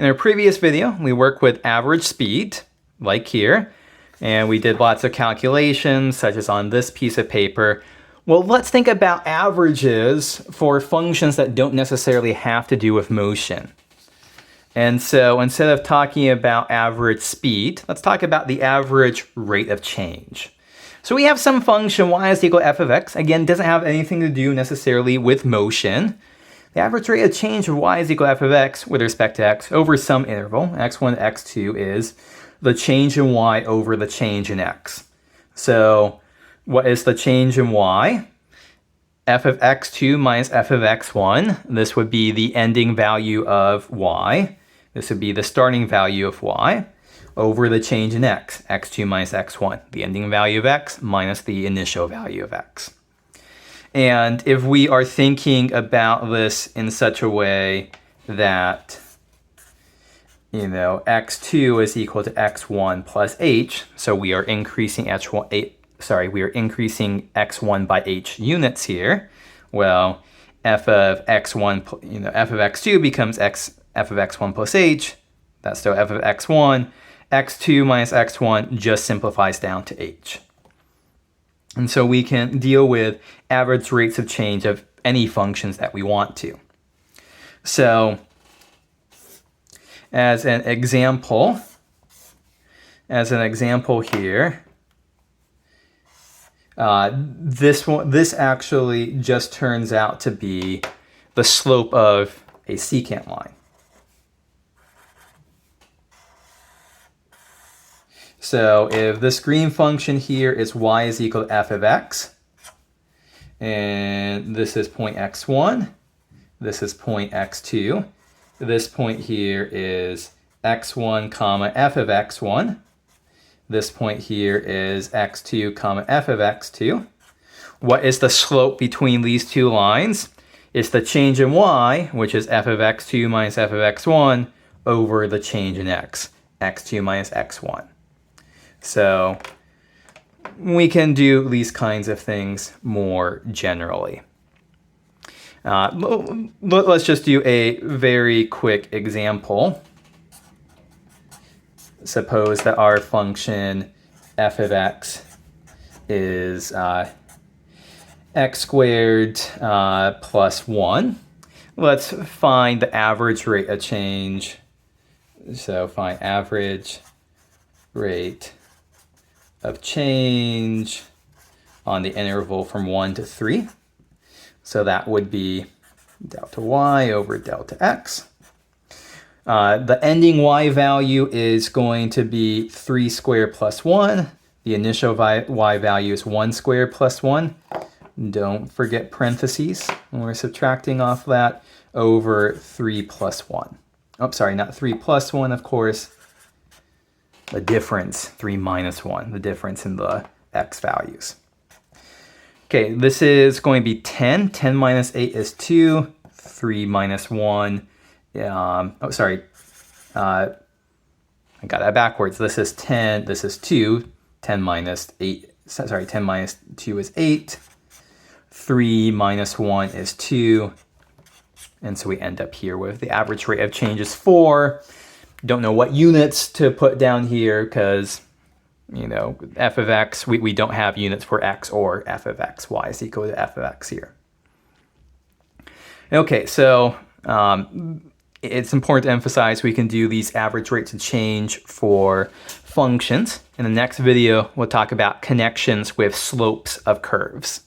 In our previous video, we worked with average speed, like here, and we did lots of calculations, such as on this piece of paper. Well, let's think about averages for functions that don't necessarily have to do with motion. And so instead of talking about average speed, let's talk about the average rate of change. So we have some function y is equal to f of x. Again, doesn't have anything to do necessarily with motion. The average rate of change of y is equal to f of x with respect to x over some interval, x1 to x2, is the change in y over the change in x. So what is the change in y? F of x2 minus f of x1. This would be the ending value of y. This would be the starting value of y over the change in x, x2 minus x1, the ending value of x minus the initial value of x. And if we are thinking about this in such a way that, x2 is equal to x1 plus h, so we are increasing increasing x1 by h units here. Well, f of x1, f of x2 becomes f of x1 plus h. That's still f of x1. x2 minus x1 just simplifies down to h. And so we can deal with average rates of change of any functions that we want to. So as an example here, this actually just turns out to be the slope of a secant line. So if this green function here is y is equal to f of x, and this is point x1, this is point x2, this point here is x1 comma f of x1, this point here is x2 comma f of x2. What is the slope between these two lines? It's the change in y, which is f of x2 minus f of x1 over the change in x, x2 minus x1. So we can do these kinds of things more generally. Let's just do a very quick example. Suppose that our function f of x is x squared plus 1. Let's find the average rate of change. So find average rate of change on the interval from 1 to 3. So that would be delta y over delta x. The ending y value is going to be 3 squared plus 1. The initial y value is 1 squared plus 1. Don't forget parentheses when we're subtracting off that, over 3 plus 1. Oh, sorry, not 3 plus 1, of course. The difference, 3 minus 1, the difference in the x values. Okay, this is going to be 10. 10 minus 8 is 2. 3 minus 1. I got that backwards. This is 10. This is 2. 10 minus 8. Sorry, 10 minus 2 is 8. 3 minus 1 is 2. And so we end up here with the average rate of change is 4. Don't know what units to put down here because, f of x, we don't have units for x or f of x. Y is equal to f of x here. Okay, so it's important to emphasize we can do these average rates of change for functions. In the next video, we'll talk about connections with slopes of curves.